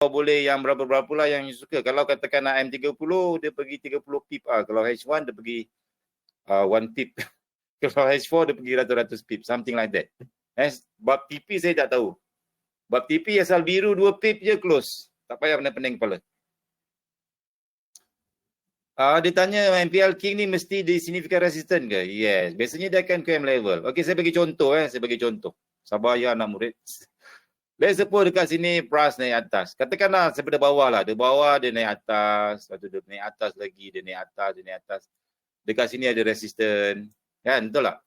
boleh yang berapa-berapa lah yang suka. Kalau katakan nak M30, dia pergi 30 pip. Kalau H1, dia pergi 1 pip. Kalau H4, dia pergi ratus-ratus pip. Something like that. Bab TP saya tak tahu. Bab TP asal biru 2 pip je close. Tak payah pening-pening kepala. Dia tanya MPL King ni mesti di significant resistant ke? Yes. Biasanya dia akan QM level. Okey, saya bagi contoh. Saya bagi contoh. Sabar ya anak murid. Let's suppose dekat sini price naik atas. Katakanlah daripada bawah lah. Dari bawah dia naik atas. Lepas tu dia naik atas lagi. Dia naik atas, dia naik atas. Dekat sini ada resistant. Kan? Betul tak?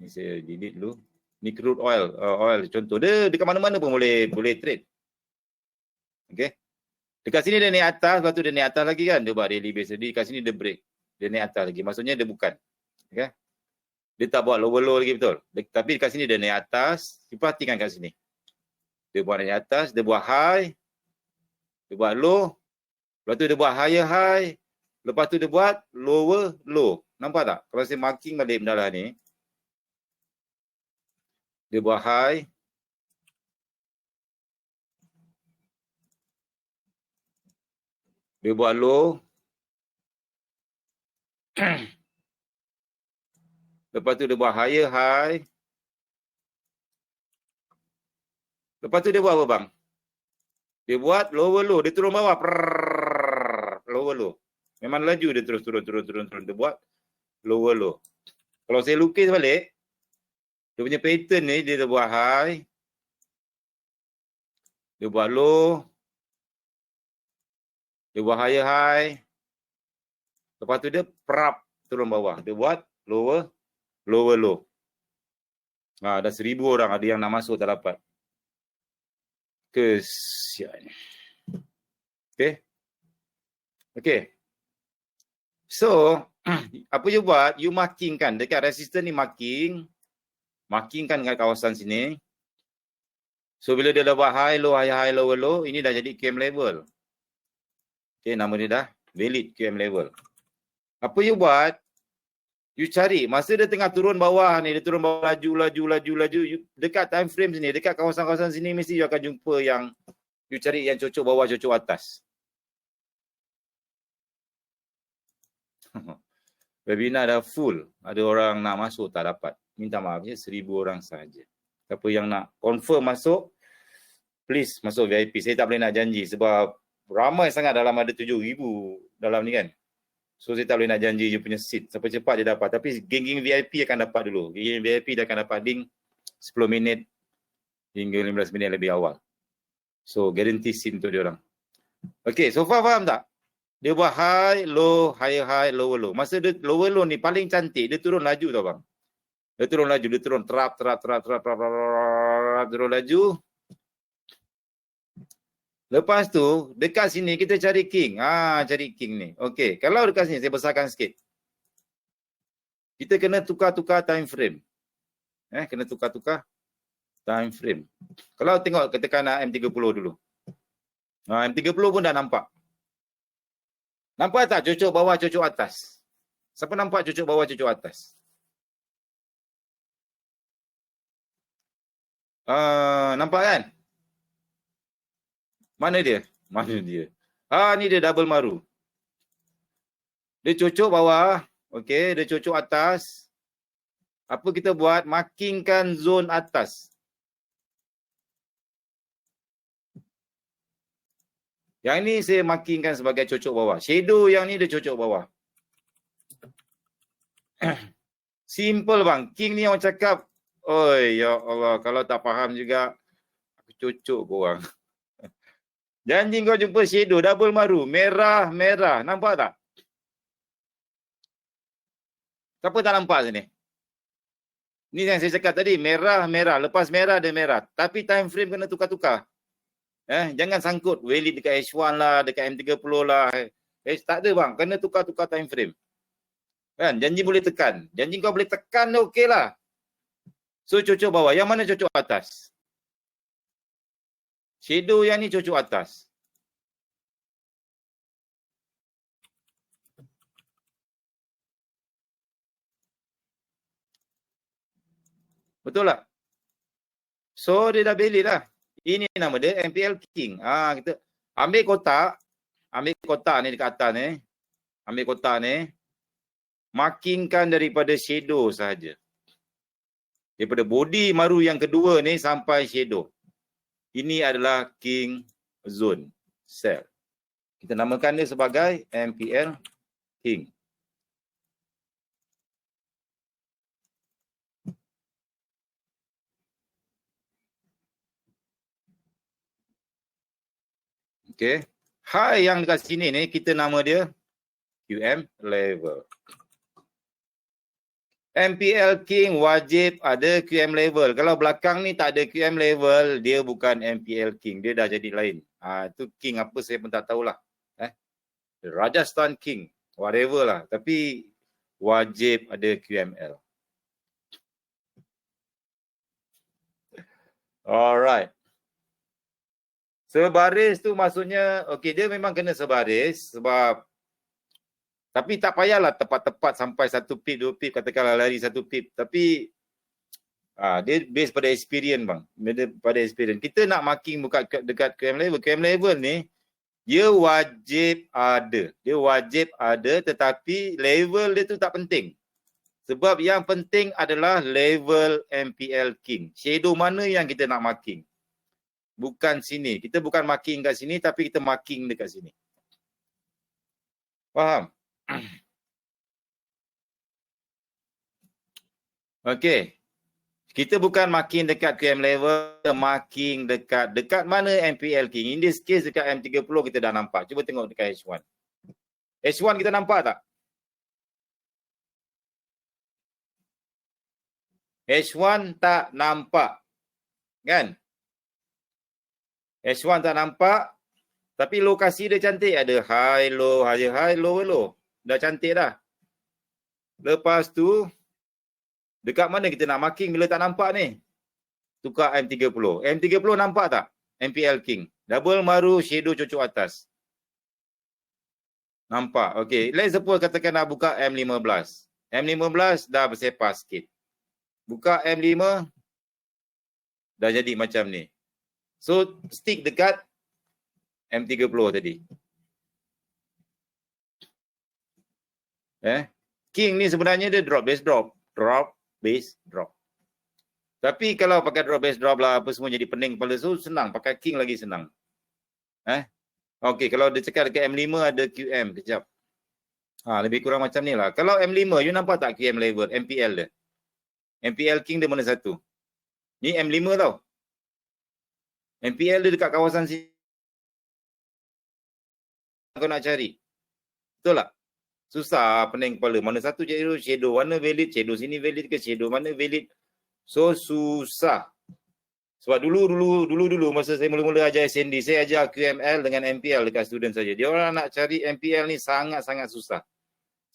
Ni saya delete dulu. Ni crude oil. Oil contoh. Dia dekat mana-mana pun boleh trade. Okay. Dekat sini dia naik atas. Lepas tu dia naik atas lagi kan. Dia buat daily base. Dekat sini dia break. Dia naik atas lagi. Maksudnya dia bukan. Okay. Dia tak buat lower low lagi betul. Tapi dekat sini dia naik atas. Perhatikan kat sini. Dia buat naik atas. Dia buat high. Dia buat low. Lepas tu dia buat higher high. Lepas tu dia buat lower low. Nampak tak? Kalau saya marking balik benda lah ni. Dia buat high. Dia buat low. Lepas tu dia buat higher high. Lepas tu dia buat apa bang? Dia buat lower low. Dia turun bawah. Lower low. Memang laju dia terus turun. Dia buat lower low. Kalau saya lukis balik, dia punya pattern ni dia buat high. Dia buat low. Dia buat higher high. Lepas tu dia turun bawah. Dia buat lower low. Dah 1,000 orang ada yang nak masuk tak dapat. Kesian. Okay. So, apa you buat? You marking kan. Dekat resistor ni marking kan kat kawasan sini. So, bila dia dah buat high, low, high, low, low, ini dah jadi QM level. Okay, nama dia dah valid QM level. Apa you buat? You cari. Masa dia tengah turun bawah ni, dia turun bawah laju. Dekat time frame sini, dekat kawasan-kawasan sini, mesti you akan jumpa yang you cari yang cocok bawah, cocok atas. Webinar dah full. Ada orang nak masuk tak dapat. Minta maaf je, 1,000 orang sahaja. Siapa yang nak confirm masuk, please masuk VIP. Saya tak boleh nak janji sebab ramai sangat dalam ada 7,000 dalam ni kan. So saya tak boleh nak janji you punya seat. Siapa cepat dia dapat. Tapi geng-geng VIP akan dapat dulu. Geng VIP dia akan dapat link 10 minit hingga 15 minit lebih awal. So guarantee seat untuk dia orang. Okay, so far faham tak? Dia buat high, low, higher high, lower low. Masa dia lower low ni paling cantik, dia turun laju tau bang. Dia turun laju, dia turun terap, turun laju. Lepas tu, dekat sini kita cari king. Cari king ni. Okey, kalau dekat sini saya besarkan sikit. Kita kena tukar-tukar time frame. Kena tukar-tukar time frame. Kalau tengok ketekan M30 dulu. M30 pun dah nampak. Nampak tak cocok bawah, cocok atas? Siapa nampak cocok bawah, cocok atas? Nampak kan? Mana dia? Ni dia double maru. Dia cocok bawah. Okey, dia cocok atas. Apa kita buat? Markingkan zone atas. Yang ni saya markingkan sebagai cocok bawah. Shadow yang ni dia cocok bawah. Simple bang. King ni orang cakap, oi ya Allah, kalau tak faham juga aku cocok korang. Janji kau jumpa shadow double maru, merah. Nampak tak? Siapa tak nampak sini? Ni yang saya cakap tadi, merah. Lepas merah dia merah. Tapi time frame kena tukar-tukar. Jangan sangkut valid dekat H1 lah, dekat M30 lah. Tak ada bang, kena tukar-tukar time frame. Kan, janji boleh tekan. Janji kau boleh tekan dah okey lah. So cocok bawah, yang mana cocok atas? Shadow yang ni cocok atas. Betul tak? So dia dah valid lah. Ini nama dia MPL King. Kita ambil kotak ni dekat atas ni. Ambil kotak ni. Markingkan daripada shadow sahaja. Daripada body maru yang kedua ni sampai shadow. Ini adalah King Zone Cell. Kita namakan dia sebagai MPL King. Okay. High yang dekat sini ni kita nama dia QM level. MPL King wajib ada QM level. Kalau belakang ni tak ada QM level, dia bukan MPL King. Dia dah jadi lain. Itu King apa saya pun tak tahulah. Rajasthan King. Whatever lah. Tapi wajib ada QML. Alright. Sebaris tu maksudnya, okey dia memang kena sebaris sebab tapi tak payahlah tepat-tepat sampai 1 pip, 2 pip, katakanlah lari 1 pip. Tapi dia based pada experience bang. Pada experience. Kita nak marking buka dekat QM level. QM level ni, dia wajib ada. Dia wajib ada tetapi level dia tu tak penting. Sebab yang penting adalah level MPL King. Shadow mana yang kita nak marking. Bukan sini. Kita bukan marking kat sini tapi kita marking dekat sini. Faham? Okey. Kita bukan marking dekat QM level, marking dekat mana MPL King. In this case dekat M30 kita dah nampak. Cuba tengok dekat H1. H1 kita nampak tak? H1 tak nampak. Kan? H1 tak nampak. Tapi lokasi dia cantik. Ada high, low, high, low, low. Dah cantik dah. Lepas tu, dekat mana kita nak marking bila tak nampak ni? Tukar M30. M30 nampak tak? MPL King. Double maru, shadow cucuk atas. Nampak. Okay. Let's suppose katakan nak buka M15. M15 dah bersepah sikit. Buka M5. Dah jadi macam ni. So, stick dekat M30 tadi. King ni sebenarnya dia drop, base drop. Drop, base drop. Tapi kalau pakai drop, base drop lah, apa semua jadi pening kepala, so senang. Pakai King lagi senang. Okey, kalau dia cakap dekat M5 ada QM, kejap. Lebih kurang macam ni lah. Kalau M5, you nampak tak QM level, MPL dia? MPL King dia mana satu? Ni M5 tau. MPL dia dekat kawasan sini. Kau nak cari. Betul tak? Susah, pening kepala. Mana satu shadow mana valid, shadow sini valid ke, shadow mana valid. So susah. Sebab dulu masa saya mula-mula ajar SND, saya ajar QML dengan MPL dekat student saja. Dia orang nak cari MPL ni sangat-sangat susah.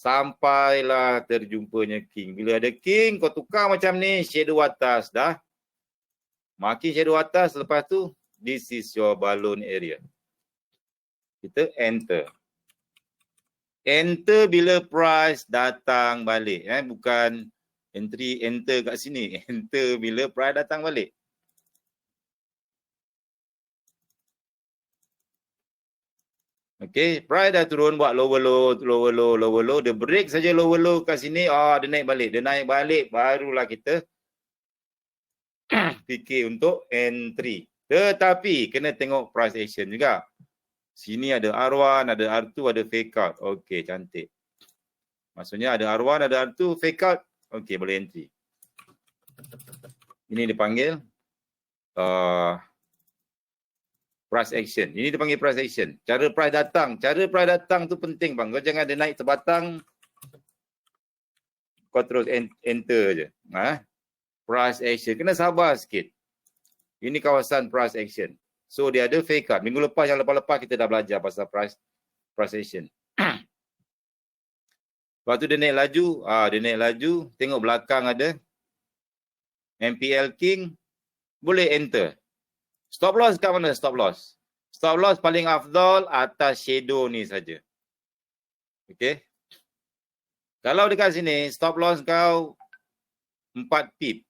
Sampailah terjumpanya King. Bila ada King, kau tukar macam ni, shadow atas dah. Marking shadow atas, lepas tu, this is your balloon area. Kita enter. Enter bila price datang balik. Bukan enter kat sini. Enter bila price datang balik. Okay, price dah turun buat lower low. Dia break saja lower low kat sini. Dia naik balik. Dia naik balik, barulah kita fikir untuk entry. Tetapi kena tengok price action juga. Sini ada R1, ada R2, ada fake out. Okey, cantik. Maksudnya ada R1, ada R2, fake out. Okey, boleh entry. Ini dipanggil price action. Ini dipanggil price action. Cara price datang tu penting bang. Kau jangan dia naik sebatang, kau terus enter je. Price action. Kena sabar sikit. Ini kawasan price action. So dia ada fake out. Minggu lepas, yang lepas-lepas kita dah belajar pasal price action. Lepas tu dia naik laju. Tengok belakang ada MPL King. Boleh enter. Stop loss kat mana stop loss? Stop loss paling afdal atas shadow ni saja. Okay. Kalau dekat sini stop loss kau 4 pip.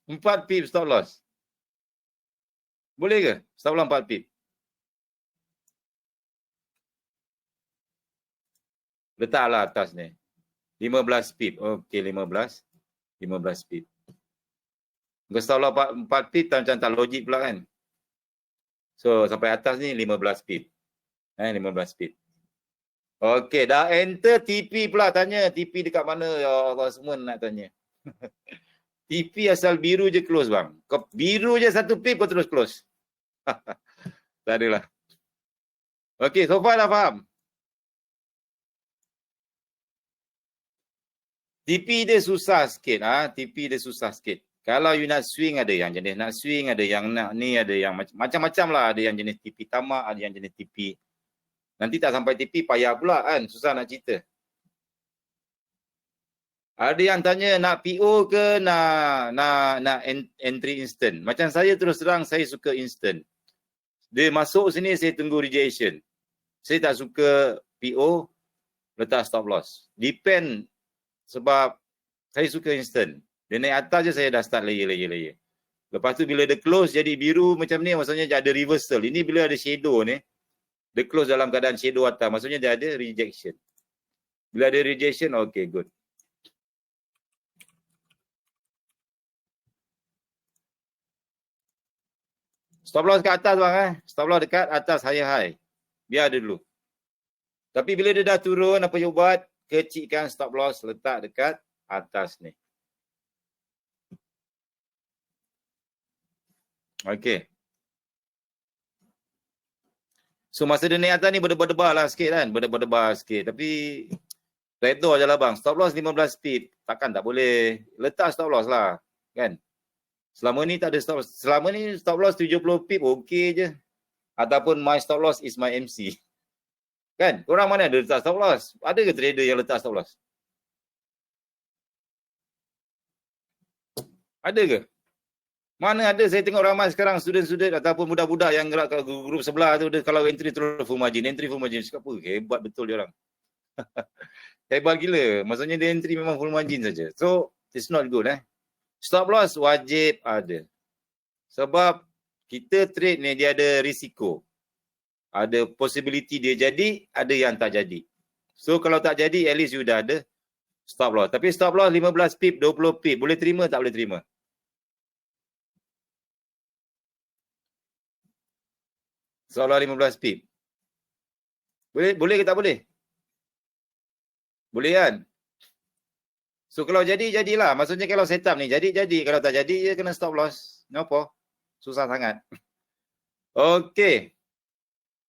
4 pip stop loss. Boleh ke? Stop loss 4 pip. Letaklah atas ni. 15 pip. Okey, 15 pip. Kalau stop loss 4 pip macam tak logik pula kan. So sampai atas ni 15 pip. 15 pip. Okey, dah enter TP pula tanya. TP dekat mana? Ya Allah, semua nak tanya. TP asal biru je close bang. Kau biru je 1 pip kau terus close. Tak adalah. Okey, so far dah faham. TP dia susah sikit. TP dia susah sikit. Kalau you nak swing, ada yang jenis nak swing, ada yang nak ni, ada yang macam-macam lah. Ada yang jenis TP tamak, ada yang jenis TP. Nanti tak sampai TP payah pula kan. Susah nak cerita. Ada yang tanya nak PO ke nak entry instant. Macam saya terus terang saya suka instant. Dia masuk sini saya tunggu rejection. Saya tak suka PO letak stop loss. Depend sebab saya suka instant. Dia naik atas je saya dah start layer. Lepas tu bila dia close jadi biru macam ni maksudnya dia ada reversal. Ini bila ada shadow ni. Dia close dalam keadaan shadow atas. Maksudnya dia ada rejection. Bila ada rejection, okay good. Stop loss kat atas bang Stop loss dekat atas high. Biar ada dulu. Tapi bila dia dah turun apa you buat? Kecilkan stop loss letak dekat atas ni. Okey. So masa dia naik atas ni berdebar-debar lah sikit kan. Berdebar-debar sikit. Tapi redor je lah bang. Stop loss 15 pip. Takkan tak boleh. Letak stop loss lah. Kan. Selama ni tak ada stop loss. Selama ni stop loss 70 pip okey je. Ataupun my stop loss is my MC. Kan? Korang mana ada letak stop loss? Ada ke trader yang letak stop loss? Ada ke? Mana ada saya tengok ramai sekarang student-student ataupun budak-budak yang gerak kat grup sebelah tu dia kalau entry terus full margin. Cakap apa? Hebat betul dia orang. Hebat gila. Maksudnya dia entry memang full margin saja. So it's not good Stop loss wajib ada. Sebab kita trade ni dia ada risiko. Ada possibility dia jadi, ada yang tak jadi. So kalau tak jadi at least you dah ada stop loss. Tapi stop loss 15 pip, 20 pip. Boleh terima tak boleh terima? Stop loss 15 pip. Boleh ke tak boleh? Boleh kan? So kalau jadi, jadilah. Maksudnya kalau setup ni jadi. Kalau tak jadi, dia kena stop loss. Kenapa? Susah sangat. Okey.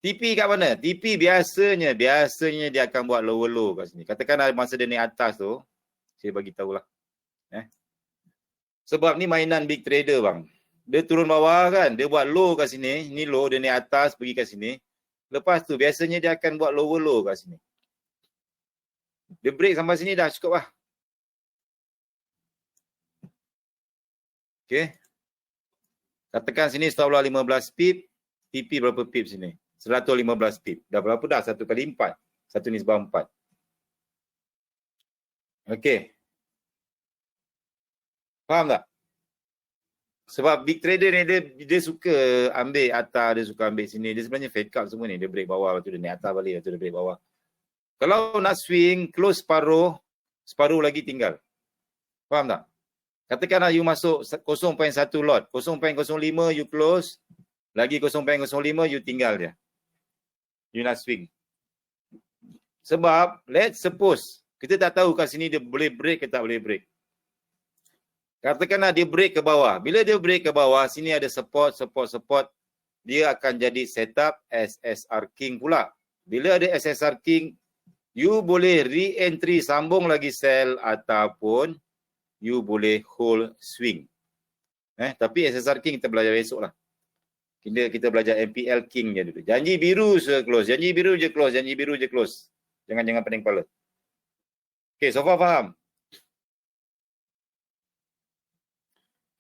TP kat mana? TP biasanya dia akan buat low kat sini. Katakan masa dia naik atas tu, saya bagi tahulah. Sebab ni mainan big trader bang. Dia turun bawah kan, dia buat low kat sini, ni low, dia naik atas pergi kat sini. Lepas tu biasanya dia akan buat low kat sini. Dia break sampai sini dah cukup lah. Okay. Katakan sini stop loss 15 pip, TP berapa pip sini? 115 pip. Dah berapa dah? 1 kali 4. 1 nisbah 4. Okay. Faham tak? Sebab big trader ni dia suka ambil atas, dia suka ambil sini. Dia sebenarnya fake up semua ni. Dia break bawah, lepas tu dia naik atas balik, lepas tu dia break bawah. Kalau nak swing, close separuh lagi tinggal. Faham tak? Katakanlah you masuk 0.1 lot. 0.05 you close. Lagi 0.05 you tinggal dia. You nak swing. Sebab let's suppose kita tak tahu kat sini dia boleh break ke tak boleh break. Katakanlah dia break ke bawah. Bila dia break ke bawah, sini ada support. Dia akan jadi setup SSR King pula. Bila ada SSR King, you boleh re-entry sambung lagi sell ataupun you boleh hold swing. Tapi SSR King kita belajar besok lah. Kita belajar MPL King je dulu. Janji biru je close. Janji biru je close. Jangan pening kepala. Okay, so far faham?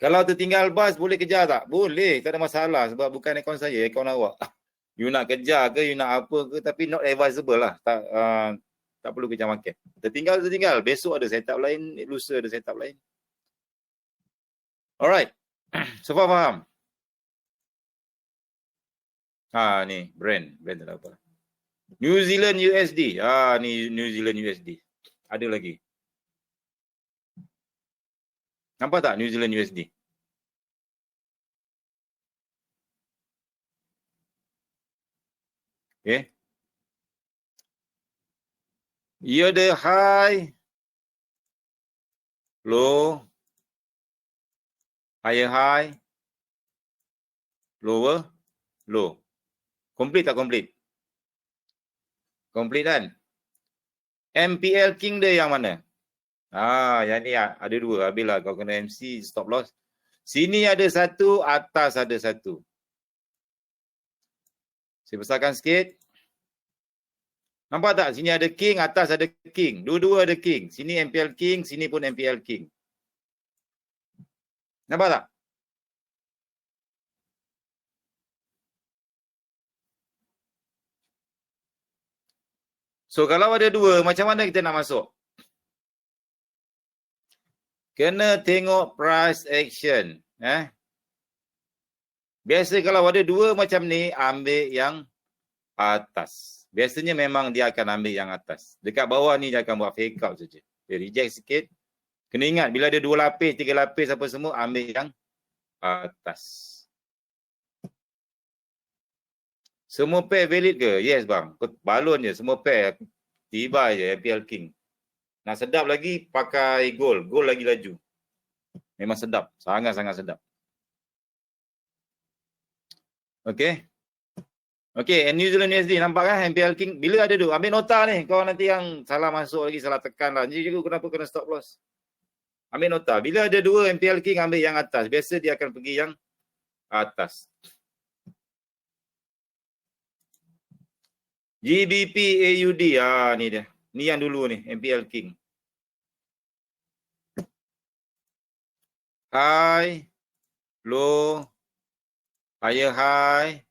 Kalau tertinggal bas boleh kejar tak? Boleh, tak ada masalah sebab bukan akaun saya, akaun awak. You nak kejar ke, you nak apa ke, tapi not advisable lah. Tak perlu kejar market. Tertinggal. Besok ada setup lain, lusa ada setup lain. Alright. So far faham? Ni brand tak ada apa. New Zealand USD. Ni New Zealand USD. Ada lagi. Nampak tak New Zealand USD? Okay. Ia ada high, low, higher high, lower, low. Complete tak complete? Complete kan? MPL King dia yang mana? Yang ni ada dua. Habislah kau kena MC stop loss. Sini ada satu, atas ada satu. Saya besarkan sikit. Nampak tak? Sini ada king, atas ada king. Dua-dua ada king. Sini MPL king, sini pun MPL king. Nampak tak? So kalau ada dua, macam mana kita nak masuk? Kena tengok price action. Biasa kalau ada dua macam ni, ambil yang atas. Biasanya memang dia akan ambil yang atas. Dekat bawah ni dia akan buat fake out saja. Dia reject sikit. Kena ingat bila ada 2 lapis, 3 lapis apa semua, ambil yang atas. Semua pair valid ke? Yes bang. Balon je, semua pair. Tiba je MPL King. Nak sedap lagi pakai gold. Gold lagi laju. Memang sedap. Sangat-sangat sedap. Okay. Okay, New Zealand USD nampak kan MPL King. Bila ada tu, ambil nota ni. Kau nanti yang salah masuk lagi, salah tekan lah. Jadi juga kenapa kena stop loss. Ambil nota. Bila ada dua MPL King, ambil yang atas. Biasa dia akan pergi yang atas. GBP AUD. Ni dia. Ni yang dulu ni, MPL King. High, low, higher high,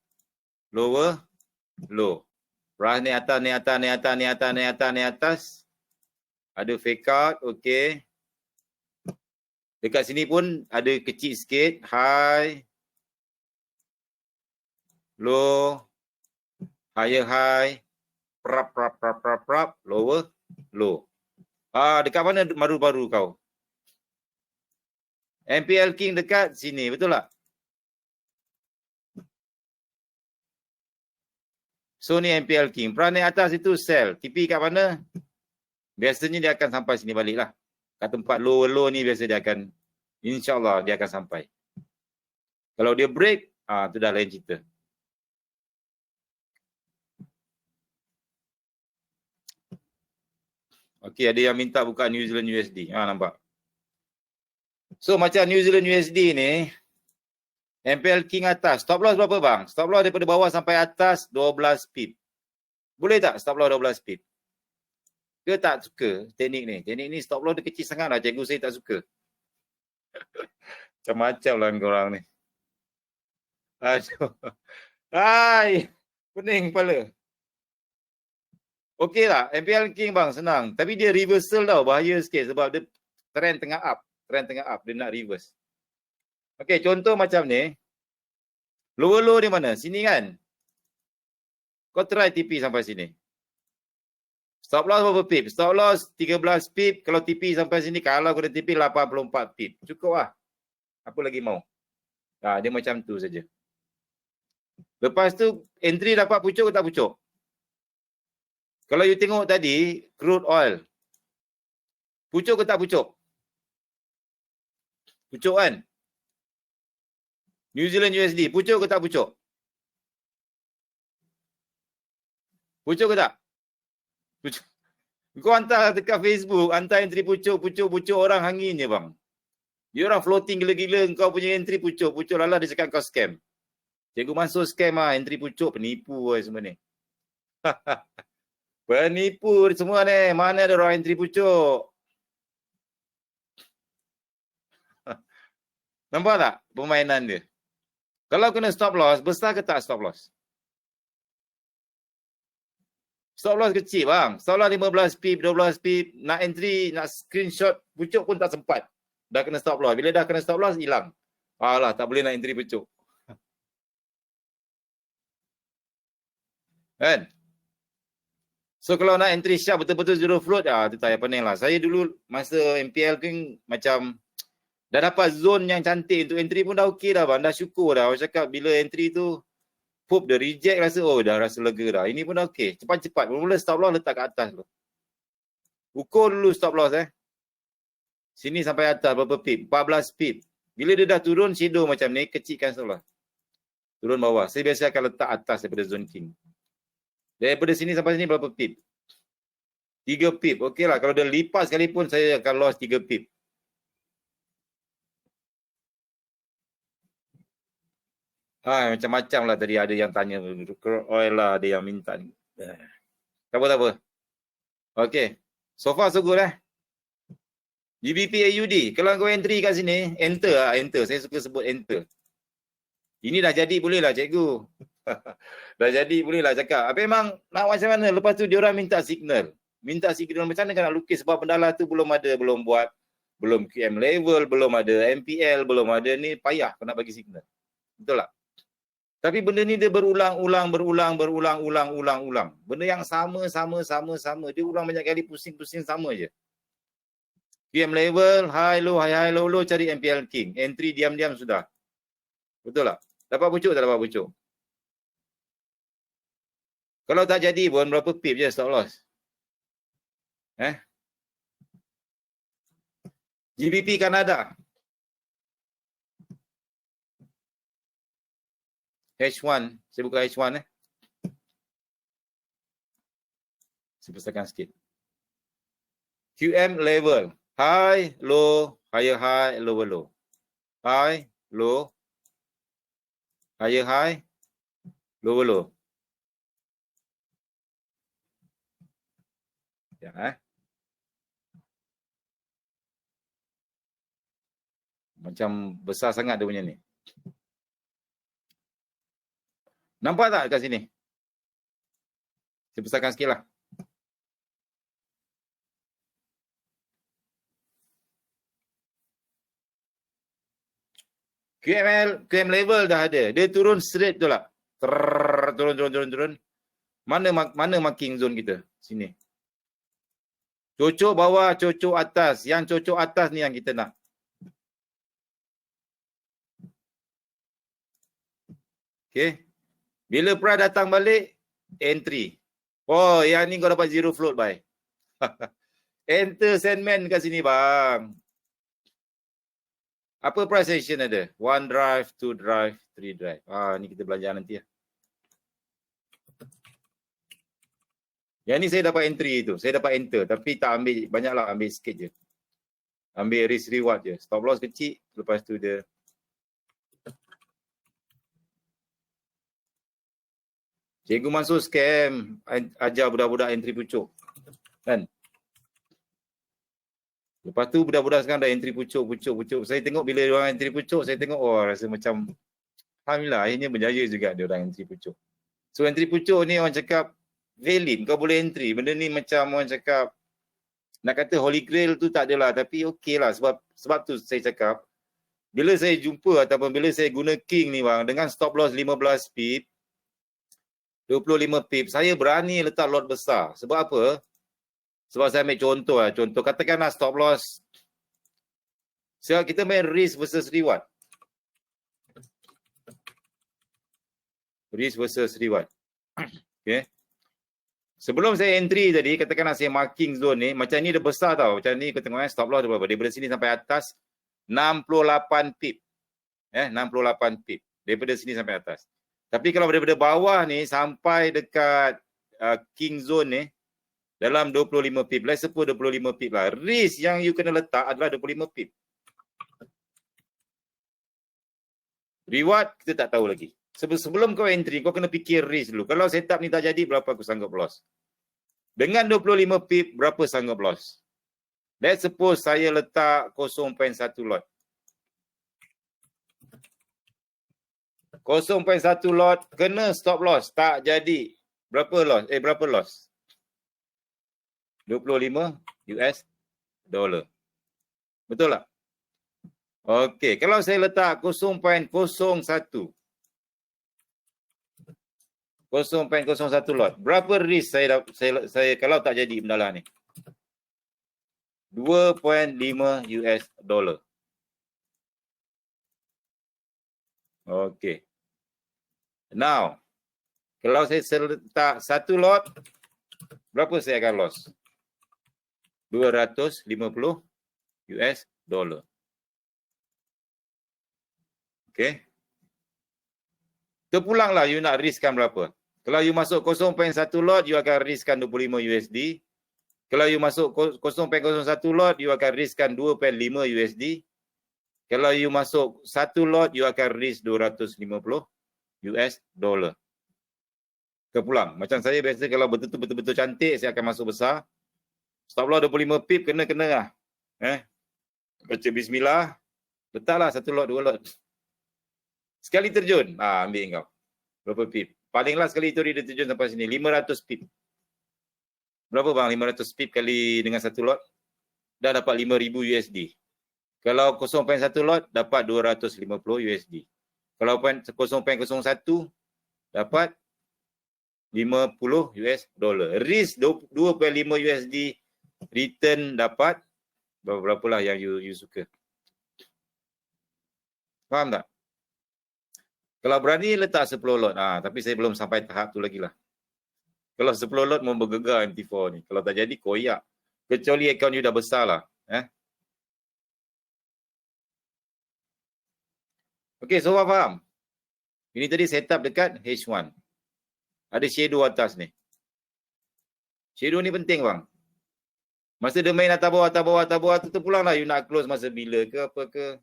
lower, low. Price ni atas, ni atas, ni atas, ni atas, ni atas, ni atas. Ada fake out, okey. Dekat sini pun ada kecil sikit. High, low, higher high, prap, lower, low. Dekat mana baru-baru kau? MPL King dekat sini, betul tak? So ni MPL King. Peran naik atas itu sell. TP kat mana? Biasanya dia akan sampai sini balik lah. Kat tempat low ni biasa dia akan, insyaAllah dia akan sampai. Kalau dia break, tu dah lain cerita. Okey, ada yang minta buka New Zealand USD. Nampak. So macam New Zealand USD ni, MPL King atas. Stop loss berapa bang? Stop loss daripada bawah sampai atas 12 pip. Boleh tak stop loss 12 pip? Ke tak suka teknik ni? Teknik ni stop loss dia kecil sangat lah. Cikgu saya tak suka. Macam-macam lah korang ni. Aduh. Hai. Pening kepala. Okey lah. MPL King bang senang. Tapi dia reversal tau. Bahaya sikit sebab dia trend tengah up. Trend tengah up. Dia nak reverse. Okey, contoh macam ni. Lower low di mana? Sini kan? Kau try TP sampai sini. Stop loss berapa pip? Stop loss 13 pip. Kalau TP sampai sini, kalau kau dah TP 84 pip. Cukup lah. Apa lagi mau? Dia macam tu saja. Lepas tu, entry dapat pucuk ke tak pucuk? Kalau you tengok tadi, crude oil. Pucuk ke tak pucuk? Pucuk kan? New Zealand USD, pucuk ke tak pucuk? Pucuk ke tak? Pucuk. Kau hantar dekat Facebook, hantar entry pucuk orang angin je bang. Dia orang floating gila-gila, kau punya entry pucuk lala dia cakap kau scam. Cikgu Mansur scam lah, entry pucuk, penipu lah semua ni. Penipu semua ni, mana ada orang entry pucuk? Nampak tak permainan dia? Kalau kena stop loss, besar ke tak stop loss? Stop loss kecil bang. Stop loss 15 pip, 12 pip. Nak entry, nak screenshot pucuk pun tak sempat. Dah kena stop loss. Bila dah kena stop loss, hilang. Alah, tak boleh nak entry pucuk. Kan? So kalau nak entry sharp betul-betul zero float, tu tak payah pening lah. Saya dulu masa MPL kan macam dah dapat zone yang cantik untuk entry pun dah okey dah bang. Dah syukur dah. Orang cakap bila entry tu hope the reject rasa dah rasa lega dah. Ini pun dah okey. Cepat-cepat. Mula-mula stop loss letak kat atas tu. Ukur dulu stop loss Sini sampai atas berapa pip? 14 pip. Bila dia dah turun shadow macam ni, kecilkan stop loss. Turun bawah. Saya biasa akan letak atas daripada zone king. Daripada sini sampai sini berapa pip? 3 pip. Okey lah. Kalau dia lipas sekalipun saya akan loss 3 pip. Macam-macam lah tadi ada yang tanya. Crude oil lah ada yang minta. Tak apa. Okey. So far so good GBP AUD. Kalau kau entry kat sini, enter lah. Enter. Saya suka sebut enter. Ini dah jadi boleh lah cikgu. Dah jadi boleh lah cakap. Apa memang nak macam mana? Lepas tu diorang minta signal. Minta signal macam mana kan nak lukis sebab pendalah tu belum ada, belum buat. Belum QM level, belum ada MPL, belum ada ni. Payah kau nak bagi signal. Betul tak? Tapi benda ni dia berulang-ulang. Benda yang sama. Dia ulang banyak kali pusing-pusing sama je. QM level, high low, cari MPL king. Entry diam-diam sudah. Betul tak? Dapat pucuk tak dapat pucuk? Kalau tak jadi pun berapa pip je stop loss. GBP Kanada. H1. Saya buka H1 Saya besarkan sikit. QM level. High, low, higher, lower, low. High, low, higher, lower, low. Ya, Macam besar sangat dia punya ni. Nampak tak kat sini? Saya besarkan sikit lah. QM level dah ada. Dia turun straight tu lah. Turun. Mana marking zone kita? Sini. Cocok bawah, cocok atas. Yang cocok atas ni yang kita nak. Okay. Bila price datang balik, entry. Oh, yang ni kau dapat zero float, bye. Enter sandman kat sini, bang. Apa price action ada? 1 drive, 2 drive, 3 drive. Ni kita belajar nanti ya. Yang ni saya dapat entry tu. Saya dapat enter. Tapi tak ambil banyak lah. Ambil sikit je. Ambil risk reward je. Stop loss kecil. Lepas tu dia. Cikgu masuk scam. Ajar budak-budak entry pucuk. Kan? Lepas tu budak-budak sekarang dah entry pucuk. Saya tengok bila orang entry pucuk. Saya tengok rasa macam. Alhamdulillah akhirnya berjaya juga dia orang entry pucuk. So entry pucuk ni orang cakap. Valid, kau boleh entry. Benda ni macam orang cakap, nak kata holy grail tu tak adalah, tapi okey lah. Sebab tu saya cakap, bila saya jumpa ataupun bila saya guna king ni bang, dengan stop loss 15 pip, 25 pip, saya berani letak lot besar. Sebab apa? Sebab saya ambil contoh lah. Contoh, katakanlah stop loss. Sebab kita main risk versus reward. Risk versus reward. Okay. Sebelum saya entry tadi, katakanlah saya marking zone ni, macam ni dia besar tau. Macam ni kau tengok stop loss dia berapa. Daripada sini sampai atas, 68 pip. 68 pip. Daripada sini sampai atas. Tapi kalau daripada bawah ni, sampai dekat king zone ni, dalam 25 pip. Let's suppose 25 pip lah. Risk yang you kena letak adalah 25 pip. Reward, kita tak tahu lagi. Sebelum kau entry, kau kena fikir risk dulu. Kalau setup ni tak jadi, berapa aku sanggup loss? Dengan 25 pip, berapa sanggup loss? Let's suppose saya letak 0.1 lot. 0.1 lot, kena stop loss. Tak jadi. Berapa loss? Berapa loss? 25 US dollar. Betul tak? Okey, kalau saya letak 0.01. 0.01 lot. Berapa risk saya kalau tak jadi benda lah ni? 2.5 US dollar. Okay. Now, kalau saya letak 1 lot, berapa saya akan loss? 250 US dollar. Okay. Terpulanglah you nak riskkan berapa. Kalau you masuk 0.1 lot, you akan riskkan 25 USD. Kalau you masuk 0.01 lot, you akan riskkan 2.5 USD. Kalau you masuk 1 lot, you akan risk 250 US dollar. Terpulang. Macam saya biasa kalau betul-betul cantik, saya akan masuk besar. Stop loss 25 pip, kena lah. Baca bismillah. Letaklah 1 lot, 2 lot. Sekali terjun, ambil kau. Berapa pip? Palinglah sekali itu dia terjun sampai sini, 500 pip. Berapa bang 500 pip kali dengan 1 lot? Dah dapat 5,000 USD. Kalau 0.1 lot, dapat 250 USD. Kalau 0.01, dapat 50 US dollar. Risk 2.5 USD, return dapat berapa-berapalah yang you suka. Faham tak? Kalau berani letak 10 lot. Tapi saya belum sampai tahap tu lagi lah. Kalau 10 lot mau bergegar MT4 ni. Kalau tak jadi koyak. Kecuali akaun you dah besar lah. Okey, so faham? Ini tadi setup dekat H1. Ada shadow atas ni. Shadow ni penting bang. Masa dia main atas bawah tu terpulang lah. You nak close masa bila ke apa ke.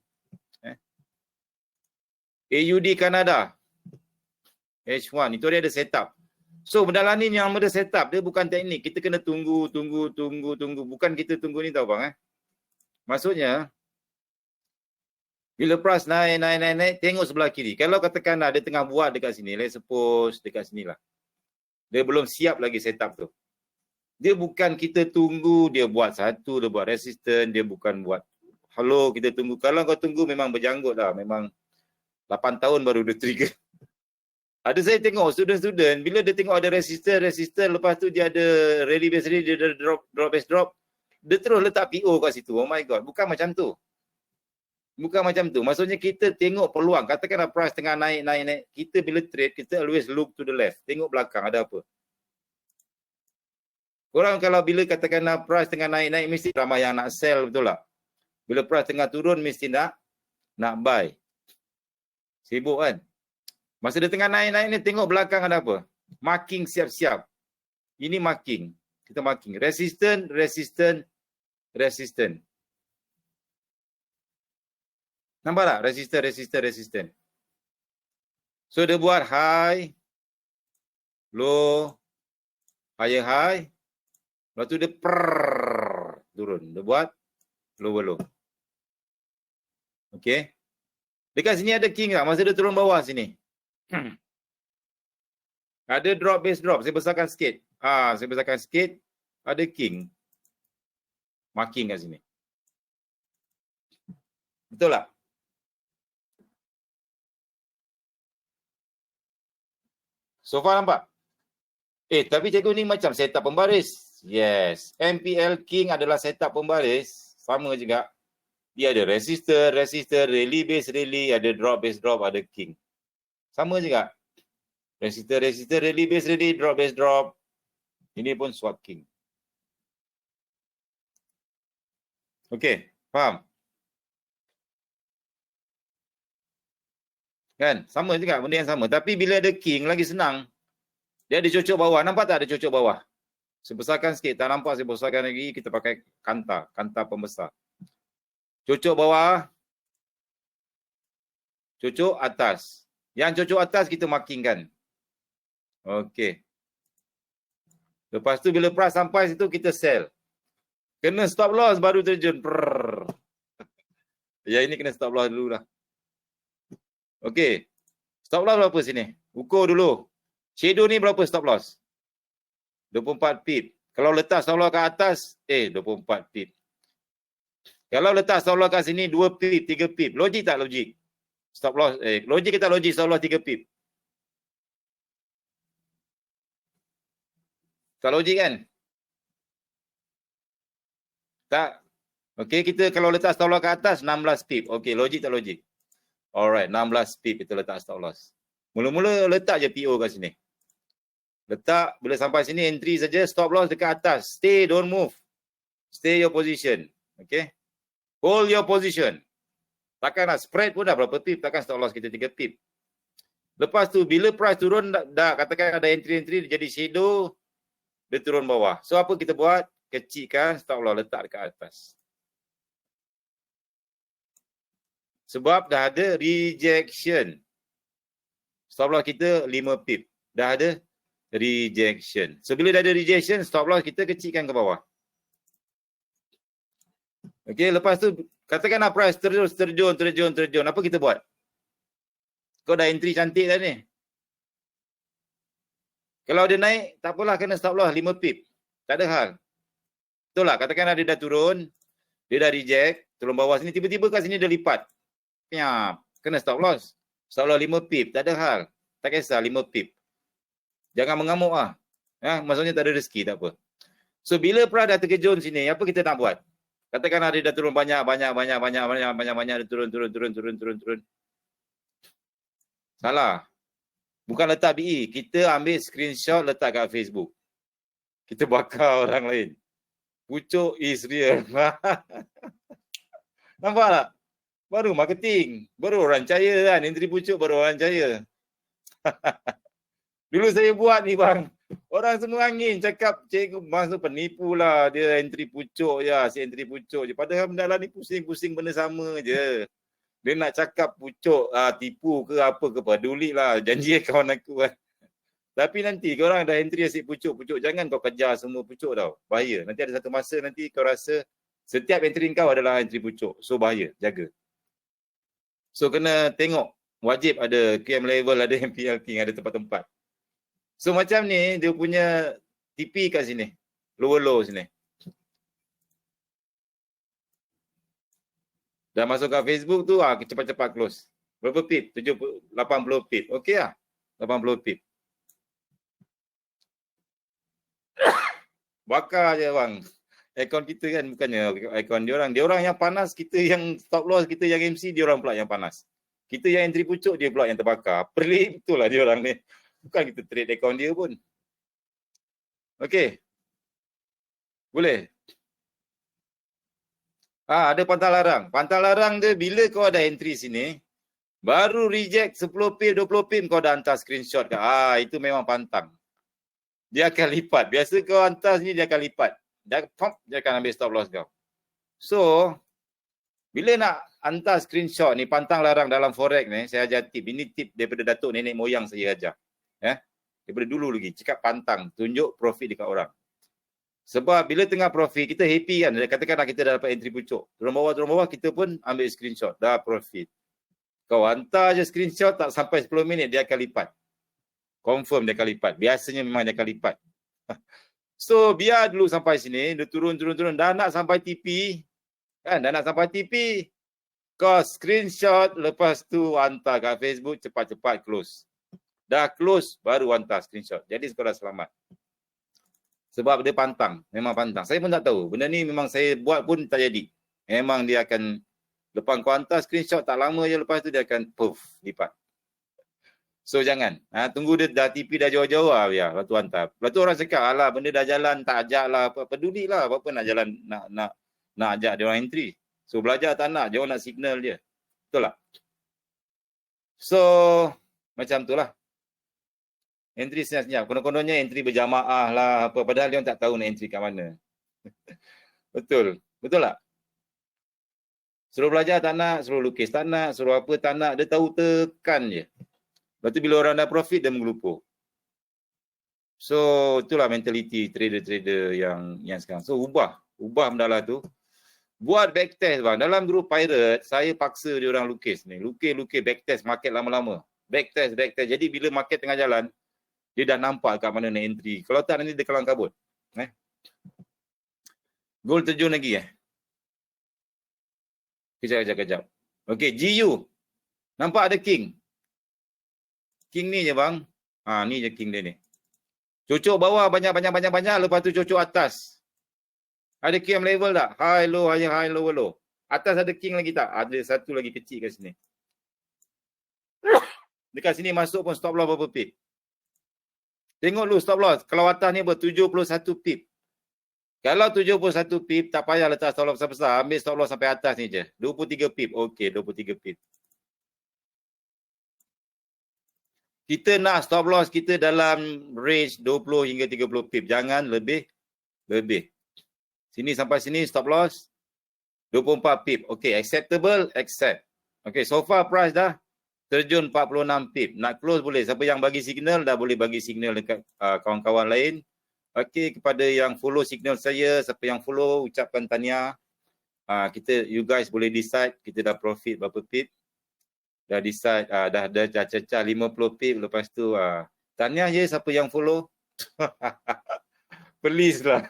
AUD Canada. H1. Itu dia ada setup. So benda lah ni yang ada setup. Dia bukan teknik. Kita kena tunggu. Bukan kita tunggu ni tau bang. Maksudnya. Bila price naik. Tengok sebelah kiri. Kalau katakan dia tengah buat dekat sini. Let's suppose dekat sini lah. Dia belum siap lagi setup tu. Dia bukan kita tunggu. Dia buat satu. Dia buat resistant. Dia bukan buat. Hello kita tunggu. Kalau kau tunggu memang berjanggut lah. Memang 8 tahun baru dia trigger. Ada saya tengok student-student, bila dia tengok ada resistor, lepas tu dia ada rally base rally, dia ada drop base drop, dia terus letak PO kat situ. Oh my god, bukan macam tu. Bukan macam tu. Maksudnya kita tengok peluang. Katakanlah price tengah naik. Kita bila trade, kita always look to the left. Tengok belakang ada apa. Korang kalau bila katakanlah price tengah naik, mesti ramai yang nak sell, betul tak? Bila price tengah turun, mesti nak buy. Sibuk kan? Masa dia tengah naik ni, tengok belakang ada apa. Marking siap-siap. Ini marking. Kita marking. Resistant. Nampak tak? Resistant. So dia buat high, low, high. Lepas tu dia turun. Dia buat low. Okay. Dekat sini ada king tak? Masa dia turun bawah sini. Ada drop base drop. Saya besarkan sikit. Ada king. Marking kat sini. Betul tak? So far nampak? Tapi cikgu ni macam setup pembaris. Yes. MPL king adalah setup pembaris. Sama juga. Dia ada resistor, rally base rally, ada drop base drop, ada king. Sama juga. Resistor, rally base rally, drop base drop. Ini pun swap king. Okey, faham? Kan? Sama juga, benda yang sama. Tapi bila ada king, lagi senang. Dia ada cocok bawah. Nampak tak ada cocok bawah? Saya besarkan sikit. Tak nampak saya besarkan lagi. Kita pakai kanta pembesar. Cocok bawah, cocok atas. Yang cocok atas kita markingkan. Okey. Lepas tu bila price sampai situ kita sell. Kena stop loss baru terjun. Ya ini kena stop loss dulu lah. Okey. Stop loss berapa sini? Ukur dulu. Shadow ni berapa stop loss? 24 pip. Kalau letak stop loss kat atas, 24 pip. Kalau letak stop loss kat sini 2 pip, 3 pip. Logik tak logik? Stop loss, logik kita logik stop loss 3 pip. Tak logik kan? Tak. Okey, kita kalau letak stop loss ke atas 16 pip. Okey, logik tak logik? Alright, 16 pip kita letak stop loss. Mula-mula letak je PO kat sini. Letak, bila sampai sini entry saja, stop loss dekat atas. Stay, don't move. Stay your position. Okay. Hold your position. Takkan nak spread pun dah berapa pip. Takkan stop loss kita 3 pip. Lepas tu, bila price turun, dah katakan ada entry-entry, dia jadi shadow, dia turun bawah. So, apa kita buat? Kecilkan stop loss, letak dekat atas. Sebab dah ada rejection. Stop loss kita 5 pip. Dah ada rejection. So, bila dah ada rejection, stop loss kita kecilkan ke bawah. Okey, lepas tu, katakanlah price terjun. Apa kita buat? Kau dah entry cantik dah ni. Kalau dia naik, tak apalah, kena stop loss 5 pip. Tak ada hal. Betul lah, katakanlah dia dah turun, dia dah reject, turun bawah sini, tiba-tiba kat sini dia lipat. Piap, kena stop loss. Stop loss 5 pip, tak ada hal. Tak kisah 5 pip. Jangan mengamuk lah. Maksudnya tak ada rezeki, tak apa. So, bila price dah terkejun sini, apa kita nak buat? Katakanlah dia dah turun banyak, dia turun. Salah. Bukan letak BE. Kita ambil screenshot letak kat Facebook. Kita bakar orang lain. Pucuk is real. Nampak tak? Baru marketing. Baru orang percaya kan. Entry pucuk baru orang percaya. Dulu saya buat ni bang. Orang semua angin cakap cikgu masuk penipu lah. Dia entry pucuk je. Si entry pucuk je. Padahal benda lah ni pusing-pusing benda sama je. Dia nak cakap pucuk, tipu ke apa ke, peduli lah. Janji kawan aku kan. Tapi nanti korang dah entry asyik pucuk. Jangan kau kejar semua pucuk tau. Bahaya. Nanti ada satu masa nanti kau rasa setiap entry kau adalah entry pucuk. So bahaya. Jaga. So kena tengok. Wajib ada QM level, ada MPL King, ada tempat-tempat. So macam ni dia punya TP kat sini. Low sini. Dah masuk kat Facebook tu, cepat-cepat close. Berapa pip? 80 pip. Okey lah. 80 pip. Bakar je bang. Akaun kita kan bukannya akaun diorang. Diorang yang panas, kita yang stop loss, kita yang MC, diorang pula yang panas. Kita yang entry pucuk, dia pula yang terbakar. Pelik betul lah diorang ni. Bukan kita trade akaun dia pun. Okey. Boleh? Ada pantang larang. Pantang larang dia bila kau ada entry sini, baru reject 10 pip, 20 pip kau dah hantar screenshot ke. Itu memang pantang. Dia akan lipat. Biasa kau hantar sini dia akan lipat. Dia akan ambil stop loss kau. So, bila nak hantar screenshot ni, pantang larang dalam forex ni, saya ajar tip. Ini tip daripada datuk nenek moyang saya ajar. Daripada dulu lagi. Cakap pantang. Tunjuk profit dekat orang. Sebab bila tengah profit, kita happy kan. Katakanlah kita dah dapat entry pucuk. Turun bawah, kita pun ambil screenshot. Dah profit. Kau hantar je screenshot, tak sampai 10 minit, dia akan lipat. Confirm dia akan lipat. Biasanya memang dia akan lipat. So, biar dulu sampai sini. Dia turun. Dah nak sampai TP. Kan, dah nak sampai TP. Kau screenshot, lepas tu hantar kat Facebook, cepat-cepat close. Dah close, baru hantar screenshot. Jadi, kau dah selamat. Sebab dia pantang. Memang pantang. Saya pun tak tahu. Benda ni memang saya buat pun tak jadi. Memang dia akan, lepas kau hantar screenshot, tak lama je lepas tu dia akan puff, lipat. So jangan. Tunggu dia dah TP dah jauh-jauh lah biar. Lepas tu hantar. Lepas tu orang cakap, alah benda dah jalan, tak ajak lah. Peduli lah. Apa nak jalan, nak ajak dia orang entry. So belajar tak nak. Dia orang nak signal dia. Betul tak? So, macam tu lah. Entry senyap-senyap. Konon-kononnya entry berjamaah lah. Apa. Padahal dia orang tak tahu nak entry kat mana. Betul. Betul tak? Suruh belajar tak nak. Suruh lukis tak nak. Suruh apa tak nak. Dia tahu tekan je. Lepas tu bila orang dah profit, dia menggelupur. So, itulah mentaliti trader-trader yang sekarang. So, ubah benda lah tu. Buat backtest bang. Dalam grup pirate, saya paksa dia orang lukis ni. Lukis backtest market lama-lama. Backtest. Jadi bila market tengah jalan, dia dah nampak kat mana nak entry. Kalau tak nanti dia kelang kabut. Gold terjun lagi Kejap. Okey, GU. Nampak ada king. King ni je bang. Ni je king dia ni. Cocok bawah banyak. Lepas tu cocok atas. Ada QM level tak? High, low, high, low. Atas ada king lagi tak? Ada satu lagi kecil kat sini. Dekat sini masuk pun stop loss berapa pip? Tengok dulu stop loss. Kalau atas ni 71 pip. Kalau 71 pip, tak payah letak stop loss besar. Ambil stop loss sampai atas ni je. 23 pip. Okey, 23 pip. Kita nak stop loss kita dalam range 20 hingga 30 pip. Jangan lebih. Sini sampai sini stop loss 24 pip. Okey, acceptable, accept. Okey, so far price dah terjun 46 pip. Nak close boleh. Siapa yang bagi signal dah boleh bagi signal dekat kawan-kawan lain. Okey, kepada yang follow signal saya, siapa yang follow ucapkan tahniah. You guys boleh decide kita dah profit berapa pip. Dah decide dah cecah 50 pip, lepas tu tahniah je siapa yang follow. Please lah.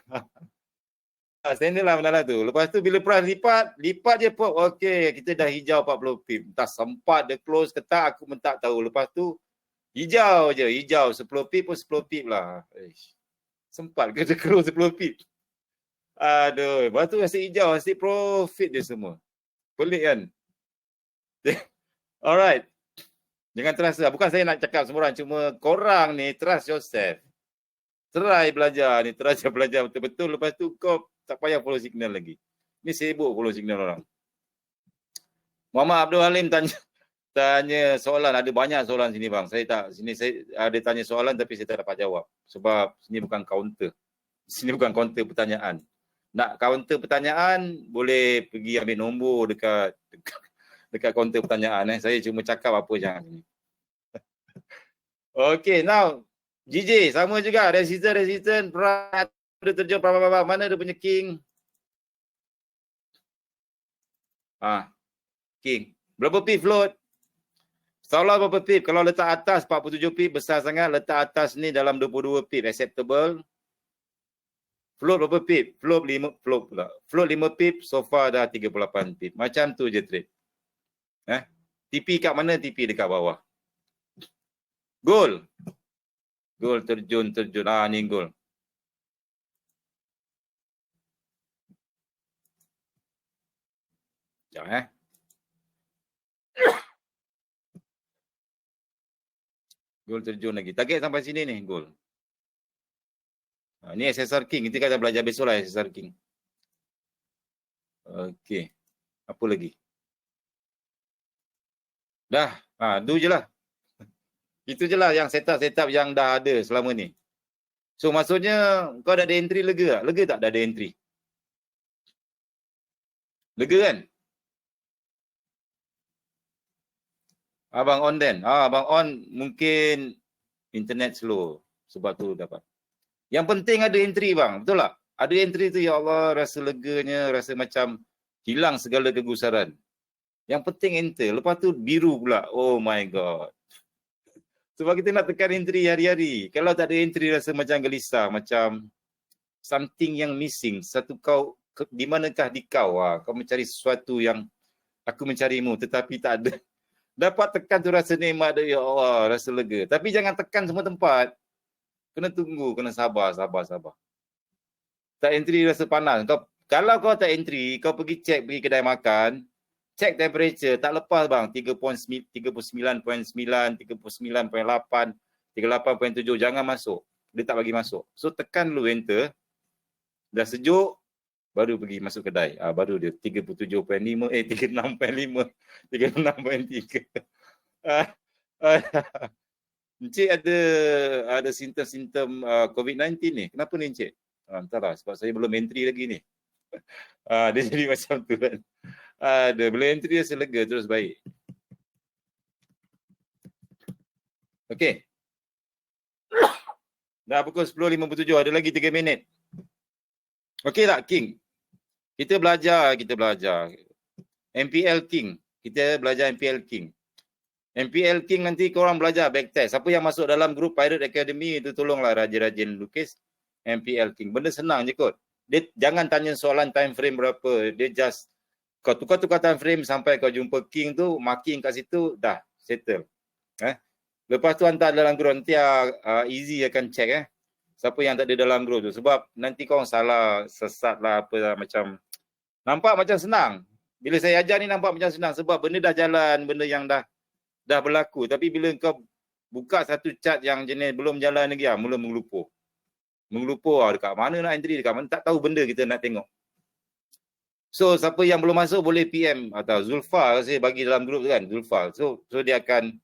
Standard lah benda tu. Lepas tu bila price lipat je pop. Okey, kita dah hijau 40 pip. Entah sempat dia close ke tak, aku pun tak tahu. Lepas tu hijau je, hijau 10 pip pun 10 pip lah. Sempat ke dia close 10 pip? Aduh, lepas tu asyik hijau, asyik profit dia semua. Pelik kan? Alright. Jangan trust lah. Bukan saya nak cakap semua orang. Cuma korang ni trust yourself. Try belajar ni. Try belajar betul-betul. Lepas tu kau tak payah follow signal lagi. Ni sibuk follow signal orang. Muhammad Abdul Halim tanya soalan. Ada banyak soalan sini bang. Saya ada tanya soalan tapi saya tak dapat jawab. Sebab sini bukan counter. Sini bukan counter pertanyaan. Nak counter pertanyaan boleh pergi ambil nombor dekat counter pertanyaan. Saya cuma cakap apa jangan ni. Okay, now GJ sama juga. Resistance, price dia terjun mana dia punya king? King. Berapa pip float? Stop-loss berapa pip? Kalau letak atas 47 pip besar sangat, letak atas ni dalam 22 pip acceptable. Float berapa pip? Float 5 pip, so far dah 38 pip. Macam tu je trade. TP kat mana? TP dekat bawah. Gold. Gold terjun. Ni gold. Sekejap Gold terjun lagi. Target sampai sini ni gold. Ni SSR King. Kita akan belajar besok lah SSR King. Okey. Apa lagi? Dah. Tu je lah. Itu je lah yang setup yang dah ada selama ni. So maksudnya kau dah ada entry lega tak? Lega tak dah ada entry? Lega kan? Abang on then. Abang on mungkin internet slow. Sebab tu dapat. Yang penting ada entry bang. Betul tak? Ada entry tu ya Allah rasa leganya. Rasa macam hilang segala kegusaran. Yang penting enter. Lepas tu biru pula. Oh my God. Sebab kita nak tekan entry hari-hari. Kalau tak ada entry rasa macam gelisah. Macam something yang missing. Satu kau, di manakah di kau? Kau mencari sesuatu yang aku mencarimu tetapi tak ada. Dapat tekan tu rasa nikmat dia. Ya Allah, rasa lega. Tapi jangan tekan semua tempat. Kena tunggu, kena sabar. Tak entry rasa panas. Kalau kau tak entry, kau pergi kedai makan. Check temperature, tak lepas bang, 39.9, 39.8, 38.7, jangan masuk. Dia tak bagi masuk. So tekan dulu enter, dah sejuk, baru pergi masuk kedai. Baru dia 37.5, 36.5, 36.3. Encik ada simptom-simptom COVID-19 ni. Kenapa ni Encik? Entahlah, sebab saya belum entry lagi ni. Dia jadi macam tu kan. Bila entry dia selega terus baik. Okey. Dah pukul 10.57, ada lagi 3 minit. Okey tak King? Kita belajar. MPL King. Kita belajar MPL King. MPL King nanti korang belajar backtest. Siapa yang masuk dalam grup Pirate Academy itu tolonglah rajin-rajin lukis MPL King. Benda senang je kot. Dia jangan tanya soalan time frame berapa. Dia just kau tukar-tukar time frame sampai kau jumpa King tu, marking kat situ, dah settle. Lepas tu hantar dalam grup nanti easy akan check Siapa yang tak ada dalam grup tu. Sebab nanti kau salah, sesat lah apa lah, macam nampak macam senang. Bila saya ajar ni nampak macam senang sebab benda dah jalan, benda yang dah berlaku. Tapi bila kau buka satu chat yang jenis belum jalan lagi, mula mengelupur. Mengelupur dekat mana nak entry, dekat mana tak tahu benda kita nak tengok. So siapa yang belum masuk boleh PM atau Zulfa saya bagi dalam grup tu kan, Zulfa. So dia akan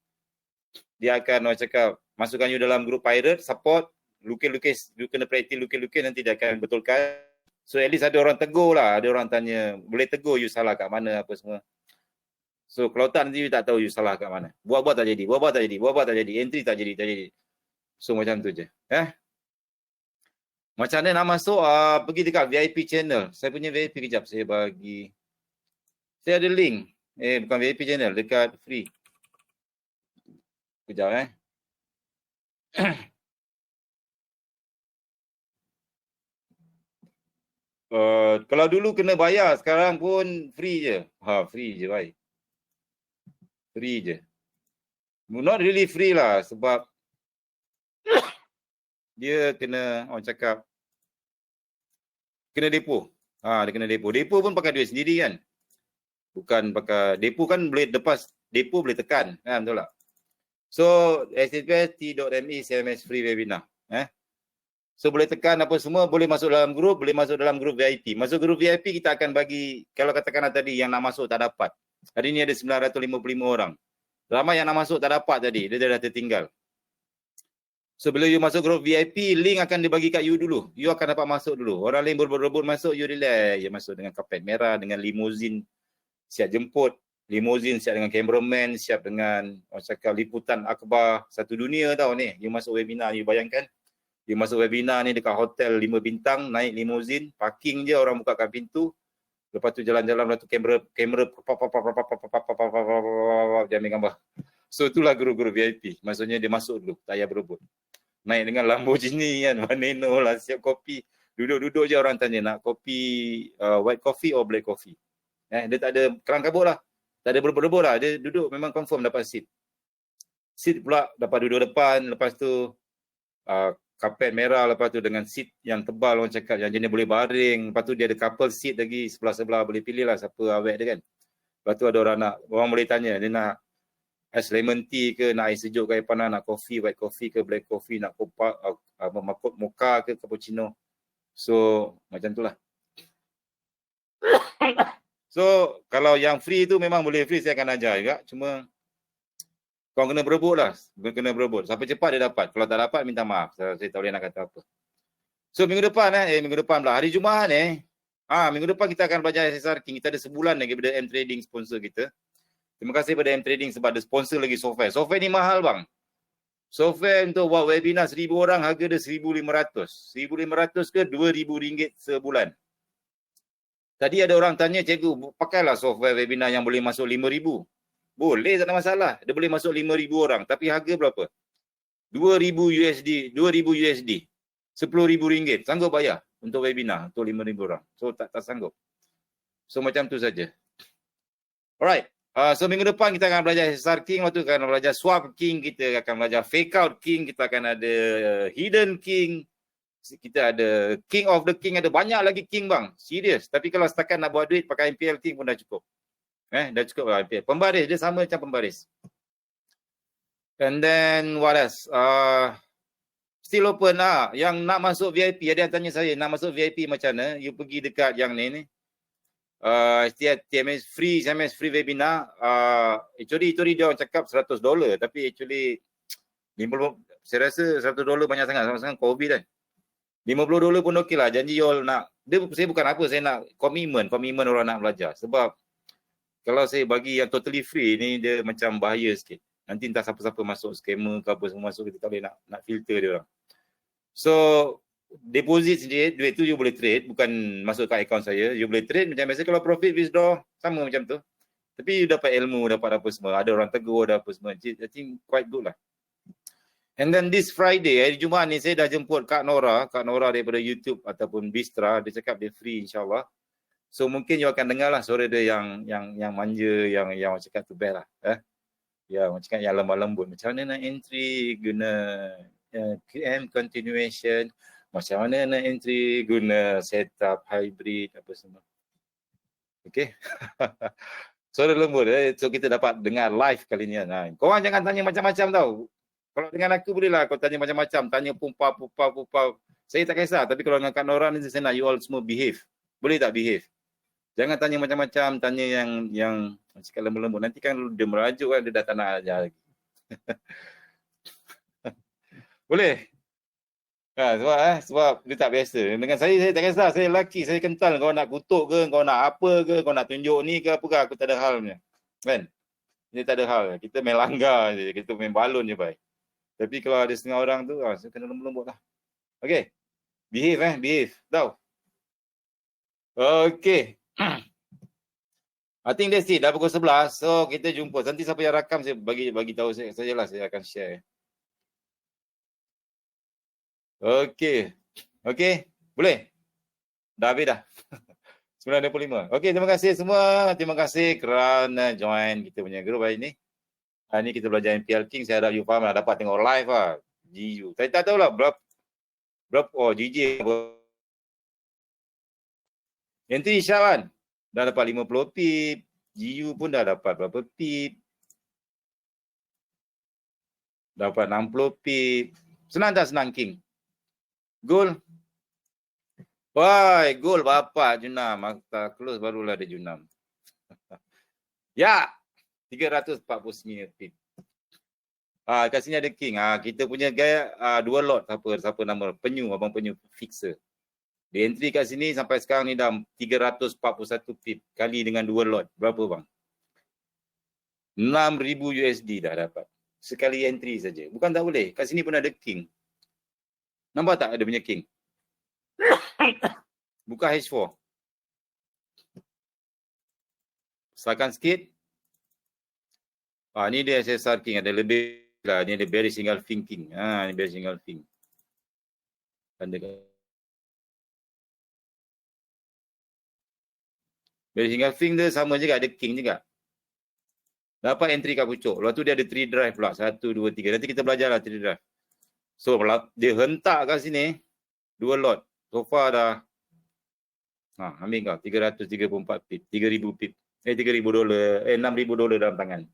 orang cakap masukkan you dalam grup pirate, support, lukis-lukis, you kena praktis lukis-lukis, nanti dia akan betulkan. So at least ada orang tegur lah, ada orang tanya, boleh tegur you salah kat mana apa semua. So kalau tak nanti you tak tahu you salah kat mana. Buat-buat tak jadi, buat-buat tak jadi, entry tak jadi. So macam tu je. Macam mana nak masuk? Pergi dekat VIP channel. Saya punya VIP kejap. Saya bagi. Saya ada link. Bukan VIP channel. Dekat free. Kejap kalau dulu kena bayar. Sekarang pun free je. Free je baik. Free je. Not really free lah. Sebab dia kena, orang cakap, kena depo. Dia kena depo. Depo pun pakai duit sendiri kan. Bukan pakai, depo kan boleh lepas, depo boleh tekan. Betul tak? So, https://t.me SMS free webinar. So, boleh tekan apa semua, boleh masuk dalam grup, boleh masuk dalam grup VIP. Masuk grup VIP, kita akan bagi, kalau katakanlah tadi yang nak masuk tak dapat. Hari ni ada 955 orang. Ramai yang nak masuk tak dapat tadi, dia dah tertinggal. So bila you masuk grup VIP, link akan dibagi kat you dulu. You akan dapat masuk dulu. Orang lain berebut-rebut masuk, you relax. You masuk dengan kapet merah, dengan limousine siap jemput. Limousine siap dengan cameraman, siap dengan orang cakap liputan akhbar satu dunia tau ni. You masuk webinar, you bayangkan. You masuk webinar ni dekat hotel 5 bintang, naik limousine, parking je, orang bukakan pintu. Lepas tu jalan-jalan, lepas tu kamera dia ambil gambar. So itulah guru-guru VIP. Maksudnya dia masuk dulu, tak payah berebut. Naik dengan Lamborghini kan, Vaneno lah, siap kopi. Duduk-duduk je orang tanya nak kopi white coffee or black coffee. Dia tak ada kelang kabut lah. Tak ada berebut-rebut lah. Dia duduk memang confirm dapat seat. Seat pula dapat duduk depan. Lepas tu kapet merah. Lepas tu dengan seat yang tebal orang cakap. Yang jenis boleh baring. Lepas tu dia ada couple seat lagi. Sebelah-sebelah boleh pilih lah siapa awet dia kan. Lepas tu ada orang boleh tanya. Dia nak ais lemon tea ke, nak ais sejuk ke air panas, nak coffee, white coffee ke, black coffee, nak mocha ke, cappuccino. So, macam tu lah. So, kalau yang free tu memang boleh free, saya akan ajar juga. Cuma, kau kena berebut lah. Kena berebut. Sampai cepat dia dapat. Kalau tak dapat, minta maaf. Saya tak boleh nak kata apa. So, minggu depan minggu depan pula. Hari Jumaat minggu depan kita akan belajar SSR King. Kita ada sebulan lagi daripada M Trading sponsor kita. Terima kasih pada M Trading sebab ada sponsor lagi software. Software ni mahal bang. Software untuk buat webinar 1,000 orang harga dia 1,500. 1,500 ke 2,000 ringgit sebulan. Tadi ada orang tanya, cikgu, pakailah software webinar yang boleh masuk 5,000. Boleh, tak ada masalah. Dia boleh masuk 5,000 orang. Tapi harga berapa? 2,000 USD. 2,000 USD. 10,000 ringgit. Sanggup bayar untuk webinar untuk 5,000 orang. So tak sanggup. So macam tu saja. Alright. So minggu depan kita akan belajar SSR King, waktu akan belajar Swap King, kita akan belajar Fake Out King, kita akan ada Hidden King, kita ada King of the King, ada banyak lagi King bang, serius. Tapi kalau setakat nak buat duit pakai MPL King pun dah cukup. Dah cukup lah MPL. Pembaris, dia sama macam pembaris. And then what else? Still open lah. Yang nak masuk VIP, ada yang tanya saya, nak masuk VIP macam mana? You pergi dekat yang ni. TMS free webinar. Actually dia orang cakap $100, tapi actually 50, saya rasa $100 banyak sangat, sama-sama COVID kan. $50 pun okey lah. Janji you all nak, saya bukan apa, saya nak komitmen orang nak belajar. Sebab kalau saya bagi yang totally free ni, dia macam bahaya sikit. Nanti entah siapa-siapa masuk, scammer ke apa semua masuk, kita tak boleh nak filter dia orang. So deposit sendiri, duit tu you boleh trade, bukan masuk kat akaun saya. You boleh trade macam biasa, kalau profit withdraw sama macam tu. Tapi you dapat ilmu, dapat apa semua. Ada orang tegur, ada apa semua. I think quite good lah. And then this Friday, hari Jumaat ni saya dah jemput Kak Nora daripada YouTube ataupun Bistra. Dia cakap dia free insyaAllah. So mungkin you akan dengar lah suara dia yang manja, yang cakap tu best lah. Ya, macam cakap yang lembut-lembut. Macam mana nak entry, guna and continuation, macam mana nak entry, guna setup, hybrid, apa semua. Okay. Suara lembut. So kita dapat dengar live kali ni. Korang jangan tanya macam-macam tau. Kalau dengan aku bolehlah kau tanya macam-macam. Tanya pupa. Saya tak kisah. Tapi kalau dengan orang ni saya nak you all semua behave. Boleh tak behave? Jangan tanya macam-macam. Tanya yang cakap lembut-lembut. Nanti kan dia merajuk kan. Dia dah tak nak ajar lagi. Boleh? Sebab dia tak biasa. Dengan saya tak kisah. Saya lelaki. Saya kental. Kau nak kutuk ke? Kau nak apa ke? Kau nak tunjuk ni ke? Apa ke? Aku tak ada hal punya. Kan? Ini tak ada hal. Kita main langgar je. Kita main balon je baik. Tapi kalau ada setengah orang tu, saya kena lembut-lembut lah. Okay. Behave behave. Tahu? Okay. I think that's it. Dah pukul 11. So, kita jumpa. Nanti siapa yang rakam, saya bagi tahu saya lah. Saya akan share. Okay. Okay. Boleh? Dah habis dah. 9.25. Okay, terima kasih semua. Terima kasih kerana join kita punya group hari ni. Hari ni kita belajar MPL King. Saya harap you faham lah. Dapat tengok live lah. GU. Saya tak tahu lah berapa. GG. Entry Syawan. Dah dapat 50 pip. GU pun dah dapat berapa pip. Dapat 60 pip. Senang tak senang King? Goal. Wah, goal bapak Junam. Makta close barulah ada Junam. Ya. 349 pip. Kat sini ada King. Kita punya gaya 2 lot siapa nama Penyu, abang Penyu fixer. Di entry kat sini sampai sekarang ni dah 341 pip kali dengan 2 lot. Berapa bang? 6,000 USD dah dapat. Sekali entry saja. Bukan tak boleh. Kat sini pun ada King. Nampak tak ada punya King? Buka H4. Selakkan sikit. Ni dia SSR King. Ada lebih lah. Ni ada Barry Single Fin King. Ni Barry Single Fin. Barry Single Fin dia sama juga. Ada King juga. Dapat entry kat pucuk. Lepas tu dia ada 3 drive pula. 1, 2, 3. Nanti kita belajar lah 3 drive. So dia hentak kat sini. 2 lot. So far dah. Ambil kau. 334 pip. 3,000 pip. $3,000. $6,000 dalam tangan.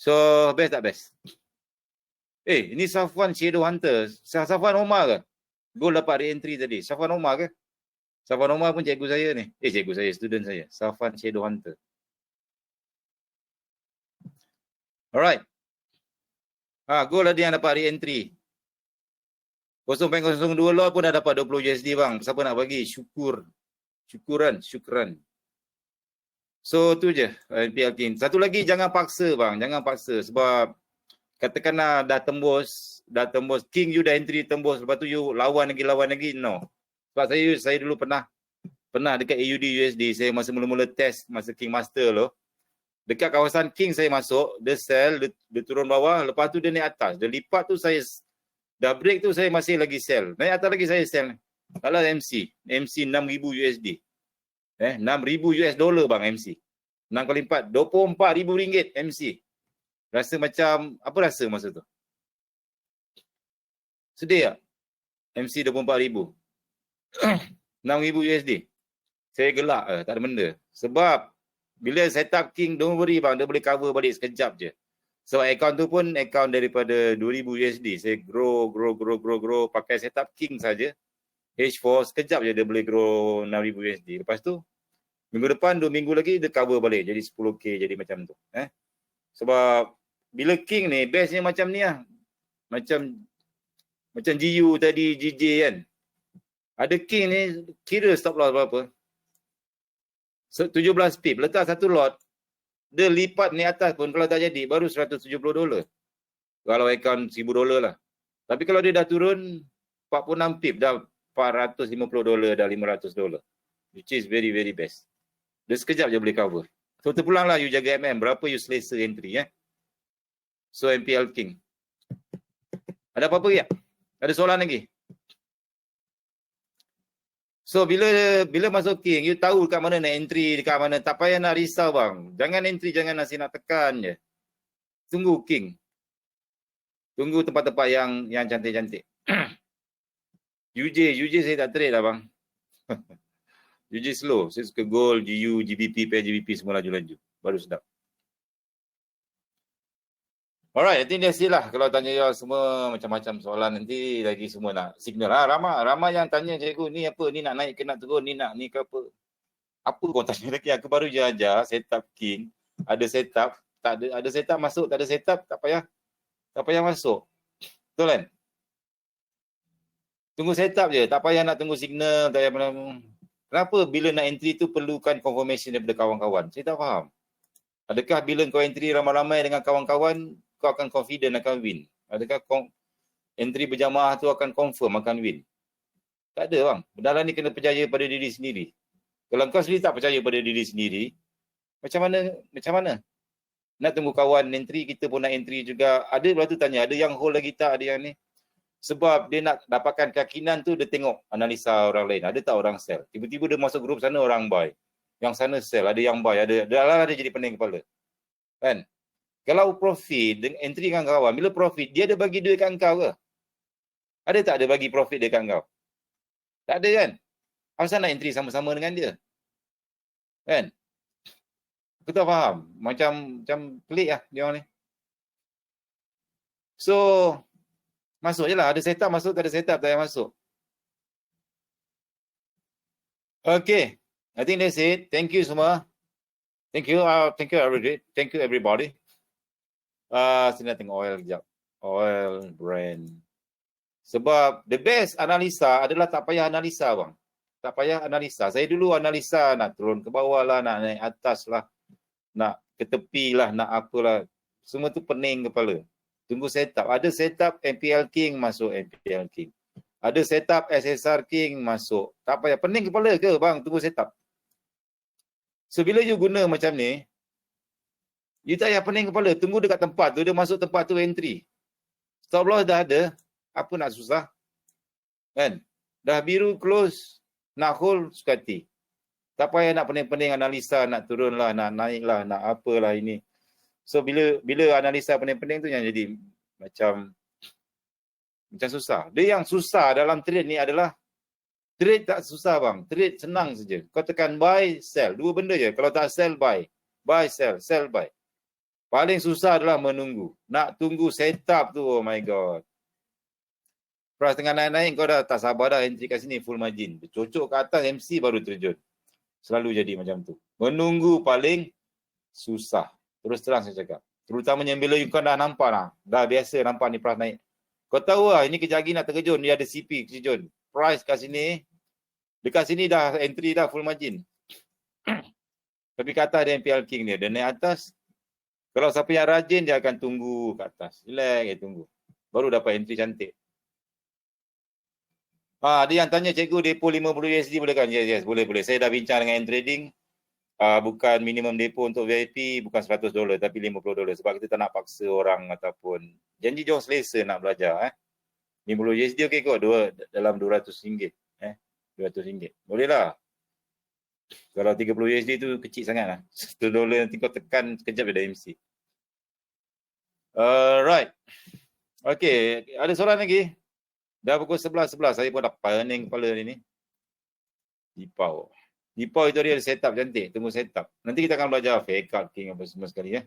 So, best tak best? Ini Safwan Shadow Hunter. Safwan Omar ke? Goal dapat re-entry tadi. Safwan Omar ke? Safwan Omar pun cikgu saya ni. Cikgu saya, student saya. Safwan Shadow Hunter. Alright. Goal ada yang dapat re-entry. 0.02 lot pun dah dapat 20 USD bang. Siapa nak bagi? Syukuran. So tu je MPL King. Satu lagi jangan paksa bang. Jangan paksa sebab katakanlah dah tembus King you dah entry tembus. Lepas tu you lawan lagi. No. Sebab saya dulu pernah dekat AUD USD. Saya masa mula-mula test masa King Master lo. Dekat kawasan King saya masuk. Dia sell. Dia turun bawah. Lepas tu dia naik atas. Dia lipat tu saya dah break tu saya masih lagi sell. Naik atas lagi saya sell. Kalau MC 6,000 USD. 6,000 US dollar bang MC. 6 kali 4, 24,000 ringgit MC. Rasa macam, apa rasa masa tu? Sedih tak? MC 24,000. 6,000 USD. Saya gelak tak ada benda. Sebab bila setup King, don't worry bang, dia boleh cover balik sekejap je. So account tu pun account daripada 2,000 USD. Saya grow pakai setup King saja. H4 sekejap je dia boleh grow 6,000 USD. Lepas tu minggu depan 2 minggu lagi dia cover balik jadi 10k jadi macam tu. Sebab bila King ni bestnya macam ni lah. Macam GU tadi GJ kan. Ada King ni kira stop loss berapa? 17 pip letak satu lot. Dia lipat ni atas pun kalau tak jadi baru $170. Kalau account $1,000 lah. Tapi kalau dia dah turun 46 pip dah $450 dah $500. Which is very very best. Dia sekejap je boleh cover. So terpulanglah you jaga MM. Berapa you selesa entry So MPL King. Ada apa-apa ya? Ada soalan lagi? So bila masuk King, you tahu dekat mana nak entry, dekat mana. Tak payah nak risau bang. Jangan entry, jangan nasi nak tekan je. Tunggu King. Tunggu tempat-tempat yang cantik-cantik. UJ saya tak trade lah bang. UJ slow. Saya suka gold, GU, GBP, PGBP semua laju-laju. Baru sedap. Alright, I think that's it lah. Kalau tanya you semua macam-macam soalan nanti lagi semua nak signal lah. Ramai yang tanya cikgu ni apa, ni nak naik ke nak turun, ni nak ni ke apa. Apa kau tanya lagi? Aku baru je ajar setup King. Ada setup, tak ada setup masuk, tak ada setup, tak payah masuk. Betul kan? Tunggu setup je, tak payah nak tunggu signal, tak payah mana. Kenapa bila nak entry tu perlukan confirmation daripada kawan-kawan? Saya tak faham. Adakah bila kau entry ramai-ramai dengan kawan-kawan, kau akan confident akan win? Adakah entry berjamaah tu akan confirm akan win? Tak ada bang. Benda ni kena percaya pada diri sendiri. Kalau kau sendiri tak percaya pada diri sendiri, macam mana? Nak tunggu kawan entry, kita pun nak entry juga. Ada pula tu tanya, ada yang hold lagi tak, ada yang ni. Sebab dia nak dapatkan keyakinan tu, dia tengok analisa orang lain. Ada tak orang sell? Tiba-tiba dia masuk grup sana orang buy. Yang sana sell, ada yang buy, ada jadi pening kepala. Kan? Kalau profit dengan entry dengan kawan, bila profit, dia ada bagi duit kat kau ke? Ada tak ada bagi profit dia kat kau? Tak ada kan? Asal nak entry sama-sama dengan dia? Kan? Aku tak faham. Macam pelik lah dia orang ni. So, masuk je lah. Ada setup masuk, tak ada setup tak payah masuk. Okay. I think that's it. Thank you semua. Thank you everybody. Sini tengok oil kejap. Oil brand. Sebab the best analisa adalah tak payah analisa bang. Tak payah analisa. Saya dulu analisa nak turun ke bawah lah, nak naik atas lah, nak ke tepi lah, nak apalah. Semua tu pening kepala. Tunggu setup. Ada setup MPL King masuk MPL King. Ada setup SSR King masuk. Tak payah. Pening kepala ke bang tunggu setup? So bila you guna macam ni, you tak payah pening kepala. Tunggu dekat tempat tu, dia masuk tempat tu entry. Stop loss dah ada. Apa nak susah? Kan? Dah biru close. Nak hold suka hati. Tak payah nak pening-pening analisa, nak turun lah, nak naik lah, nak apalah ini. So bila analisa pening-pening tu yang jadi macam susah. Dia yang susah dalam trade ni adalah trade tak susah bang. Trade senang saja. Kau tekan buy, sell. Dua benda je. Kalau tak sell, buy. Buy, sell. Sell, buy. Paling susah adalah menunggu. Nak tunggu setup tu, oh my God. Price tengah naik-naik, kau dah tak sabar dah entry kat sini full margin. Cocok ke atas MC baru terjun. Selalu jadi macam tu. Menunggu paling susah. Terus terang saya cakap. Terutamanya bila kau dah nampak lah. Dah biasa nampak ni price naik. Kau tahu lah ini kejap lagi nak terkejun. Dia ada CP terkejun. Price kat sini. Dekat sini dah entry dah full margin. Tapi kat atas ada MPL King dia. Dia naik atas. Kalau siapa yang rajin dia akan tunggu kat atas. Relax dia tunggu. Baru dapat entry cantik. Ada yang tanya cikgu depo 50 USD boleh kan? Yes, boleh. Saya dah bincang dengan trading. Bukan minimum depo untuk VIP, bukan $100 tapi $50 sebab kita tak nak paksa orang ataupun janji jom selesa nak belajar. 50 USD okey kot, dalam RM200. RM200. Boleh lah. Kalau 30 USD tu kecil sangat lah. $1 nanti kau tekan sekejap dah MC. Right. Okay, ada soalan lagi? Dah pukul 11 saya pun dah pening kepala ni. Dipau itu dia ada setup cantik. Tunggu setup. Nanti kita akan belajar fake out King apa semua sekali ya.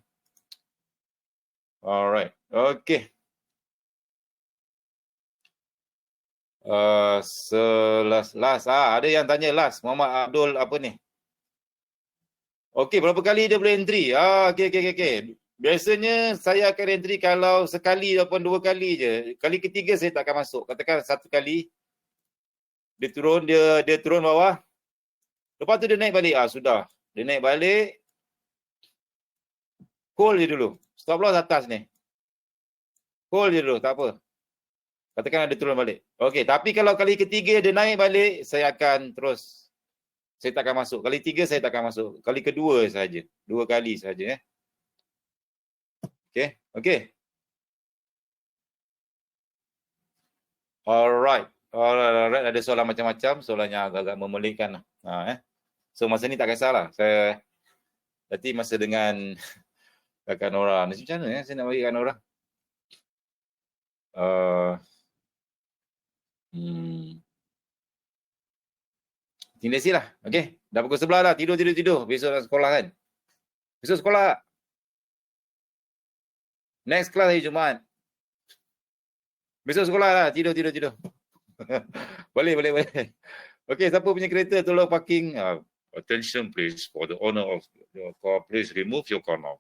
Alright. Okay. Last. Ada yang tanya last. Muhammad Abdul apa ni? Okay, berapa kali dia boleh entry? Okay. Biasanya saya akan entry kalau sekali ataupun 2 kali je. Kali ketiga saya tak akan masuk. Katakan 1 kali. Dia turun bawah. Lepas tu dia naik balik. Sudah. Dia naik balik. Hold je dulu. Stop loss atas ni. Hold je dulu. Tak apa. Katakan ada turun balik. Okey. Tapi kalau kali ketiga dia naik balik, saya akan terus. Saya tak akan masuk. Kali 3 saya tak akan masuk. Kali kedua saja. 2 kali saja. Okay. Alright. Ada soalan macam-macam. Soalannya agak-agak memelikkan lah. So masa ni tak kisahlah. Saya nanti masa dengan Kakak Nora. Macam mana saya nak bagi Kakak Nora? Tinggal lah. Okey. Dah pukul 11 dah. Tidur. Besok nak sekolah kan. Besok sekolah. Next class hari Jumaat. Besok sekolah lah. Tidur. boleh. Okey, siapa punya kereta tolong parking. Attention please for the owner of your car. Please remove your car now.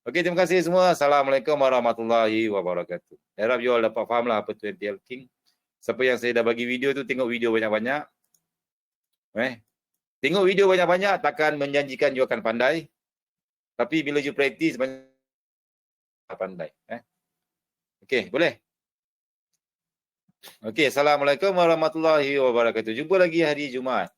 Okey, terima kasih semua. Assalamualaikum warahmatullahi wabarakatuh. Harap you all dapat faham lah apa tu anti-elking. Siapa yang saya dah bagi video tu, tengok video banyak-banyak. Tengok video banyak-banyak takkan menjanjikan you akan pandai. Tapi bila you practice, pandai. Okey, boleh? Okey, Assalamualaikum warahmatullahi wabarakatuh. Jumpa lagi hari Jumaat.